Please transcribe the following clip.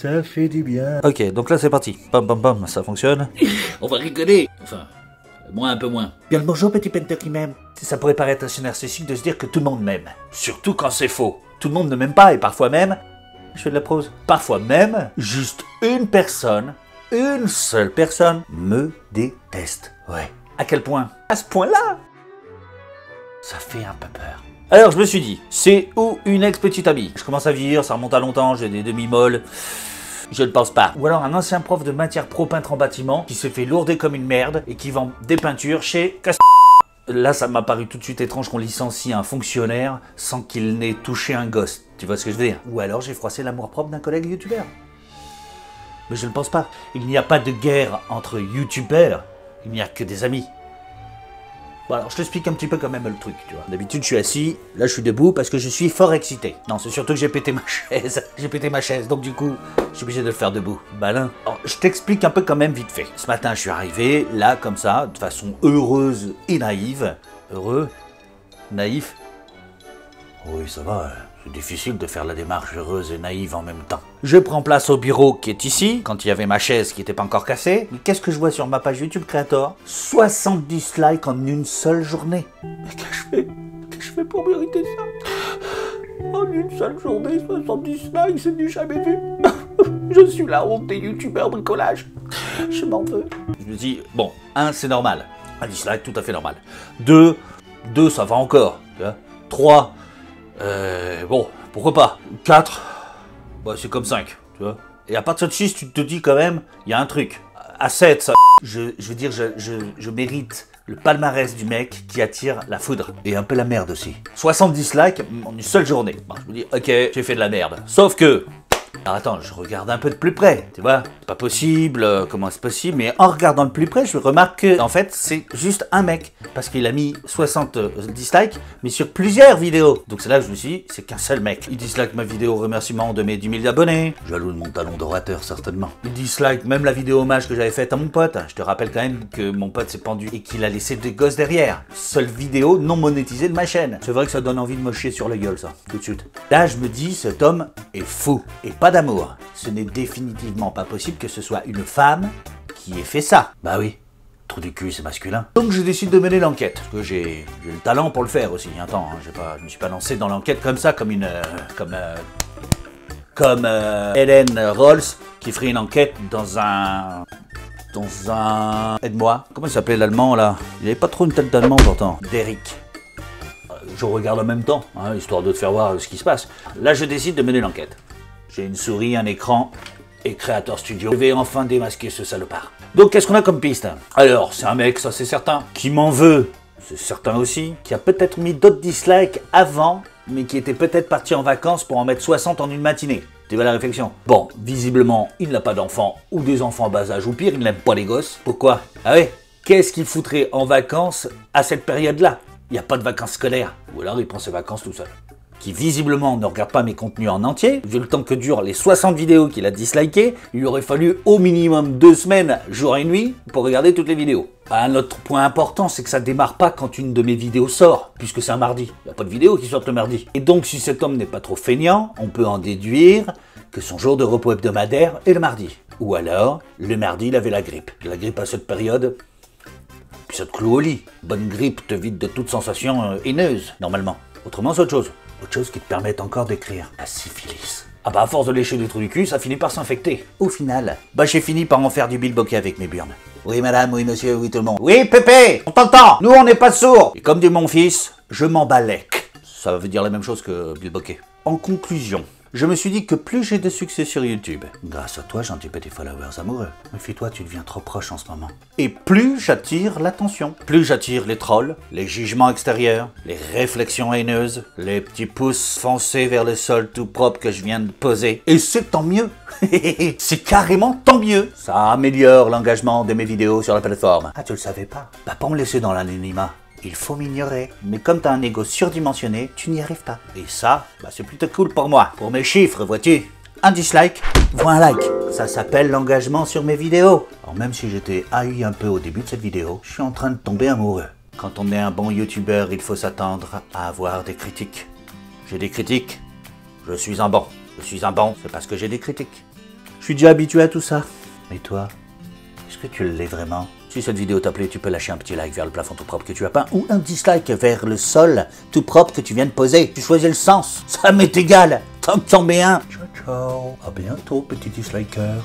Ça fait du bien. Ok, donc là c'est parti. Pam pam pam, ça fonctionne. On va rigoler. Enfin, un peu moins. Bien le bonjour, petit penter qui m'aime. Ça pourrait paraître assez narcissique de se dire que tout le monde m'aime. Surtout quand c'est faux. Tout le monde ne m'aime pas et parfois même... Je fais de la prose. Parfois même, juste une personne, une seule personne, me déteste. Ouais. À quel point? À ce point-là? Ça fait un peu peur. Alors je me suis dit, c'est où une ex-petite amie? Je commence à vieillir, ça remonte à longtemps, j'ai des demi-molles. Je ne pense pas. Ou alors un ancien prof de matière pro peintre en bâtiment qui s'est fait lourder comme une merde et qui vend des peintures chez Cast... Là, ça m'a paru tout de suite étrange qu'on licencie un fonctionnaire sans qu'il n'ait touché un gosse. Tu vois ce que je veux dire? Ou alors j'ai froissé l'amour-propre d'un collègue youtubeur. Mais je ne pense pas. Il n'y a pas de guerre entre youtubeurs. Il n'y a que des amis. Bon alors je t'explique un petit peu quand même le truc, tu vois. D'habitude je suis assis, là je suis debout parce que je suis fort excité. Non, c'est surtout que j'ai pété ma chaise. J'ai pété ma chaise, donc du coup, je suis obligé de le faire debout. Malin. Alors, je t'explique un peu quand même vite fait. Ce matin je suis arrivé, là comme ça, de façon heureuse et naïve. Heureux? Naïf? Oui, ça va. C'est difficile de faire la démarche heureuse et naïve en même temps. Je prends place au bureau qui est ici, quand il y avait ma chaise qui n'était pas encore cassée. Mais qu'est-ce que je vois sur ma page YouTube Creator? 70 likes en une seule journée. Mais qu'est-ce que je fais pour mériter ça? En une seule journée, 70 likes, c'est du jamais vu. Je suis la honte des youtubeurs bricolage. Je m'en veux. Je me dis, bon, 1, c'est normal. Un dislike, tout à fait normal. 2, ça va encore. 3, bon, pourquoi pas. 4, bah, c'est comme 5, tu vois. Et à partir de 6, tu te dis quand même, il y a un truc. À 7, ça... Je veux dire, je mérite le palmarès du mec qui attire la foudre. Et un peu la merde aussi. 70 likes en une seule journée. Bon, je me dis, ok, j'ai fait de la merde. Sauf que... Alors attends, je regarde un peu de plus près, tu vois. C'est pas possible, comment c'est possible? Mais en regardant de plus près, je remarque que, en fait, c'est juste un mec. Parce qu'il a mis 60 dislikes, mais sur plusieurs vidéos. Donc c'est là que je me suis dit, c'est qu'un seul mec. Il dislike ma vidéo remerciement de mes 10 000 abonnés. Jaloux de mon talon d'orateur, certainement. Il dislike même la vidéo hommage que j'avais faite à mon pote. Je te rappelle quand même que mon pote s'est pendu et qu'il a laissé des gosses derrière. Seule vidéo non monétisée de ma chaîne. C'est vrai que ça donne envie de me chier sur la gueule, ça, tout de suite. Là, je me dis, cet homme est fou. Et pas d'amour. Ce n'est définitivement pas possible que ce soit une femme qui ait fait ça. Bah oui, trou du cul, c'est masculin. Donc je décide de mener l'enquête, parce que j'ai le talent pour le faire aussi. Attends, hein, je me suis pas lancé dans l'enquête comme ça, comme Hélène Rolls, qui ferait une enquête dans un... Aide-moi. Comment il s'appelait l'allemand là? Il avait pas trop une tête d'allemand pourtant. Derrick. Je regarde en même temps, hein, histoire de te faire voir ce qui se passe. Là, je décide de mener l'enquête. J'ai une souris, un écran et Creator Studio. Je vais enfin démasquer ce salopard. Donc, qu'est-ce qu'on a comme piste? Alors, c'est un mec, ça c'est certain, qui m'en veut, c'est certain aussi, qui a peut-être mis d'autres dislikes avant, mais qui était peut-être parti en vacances pour en mettre 60 en une matinée. Tu vois la réflexion? Bon, visiblement, il n'a pas d'enfants, ou des enfants en bas âge, ou pire, il n'aime pas les gosses. Pourquoi? Ah ouais? Qu'est-ce qu'il foutrait en vacances à cette période-là? Il n'y a pas de vacances scolaires. Ou alors il prend ses vacances tout seul. Qui visiblement ne regarde pas mes contenus en entier. Vu le temps que durent les 60 vidéos qu'il a dislikées, il lui aurait fallu au minimum 2 semaines, jour et nuit, pour regarder toutes les vidéos. Un autre point important, c'est que ça démarre pas quand une de mes vidéos sort, puisque c'est un mardi. Il n'y a pas de vidéo qui sort le mardi. Et donc si cet homme n'est pas trop feignant, on peut en déduire que son jour de repos hebdomadaire est le mardi. Ou alors, le mardi, il avait la grippe. La grippe à cette période... Puis ça te cloue au lit. Bonne grippe te vide de toute sensation haineuse, normalement. Autrement, c'est autre chose. Autre chose qui te permet encore d'écrire. La syphilis. Ah bah à force de lécher des trous du cul, ça finit par s'infecter. Au final, bah j'ai fini par en faire du bilboquet avec mes burnes. Oui madame, oui monsieur, oui tout le monde. Oui Pépé, on t'entend. Nous on n'est pas sourds. Et comme dit mon fils, je m'en balèque. Ça veut dire la même chose que bilboquet. En conclusion, je me suis dit que plus j'ai de succès sur YouTube, grâce à toi, gentil petit followers amoureux, méfie-toi, tu deviens trop proche en ce moment. Et plus j'attire l'attention, plus j'attire les trolls, les jugements extérieurs, les réflexions haineuses, les petits pouces foncés vers le sol tout propre que je viens de poser. Et c'est tant mieux. C'est carrément tant mieux. Ça améliore l'engagement de mes vidéos sur la plateforme. Ah, tu le savais pas? Bah, pas me laisser dans l'anonymat. Il faut m'ignorer. Mais comme t'as un ego surdimensionné, tu n'y arrives pas. Et ça, bah c'est plutôt cool pour moi. Pour mes chiffres, vois-tu. Un dislike, voit un like. Ça s'appelle l'engagement sur mes vidéos. Alors même si j'étais haï un peu au début de cette vidéo, je suis en train de tomber amoureux. Quand on est un bon youtubeur, il faut s'attendre à avoir des critiques. J'ai des critiques. Je suis un bon. Je suis un bon, c'est parce que j'ai des critiques. Je suis déjà habitué à tout ça. Mais toi, est-ce que tu l'es vraiment? Si cette vidéo t'a plu, tu peux lâcher un petit like vers le plafond tout propre que tu as peint ou un dislike vers le sol tout propre que tu viens de poser. Tu choisis le sens, ça m'est égal, tant que t'en mets un. Ciao, ciao. À bientôt, petit disliker.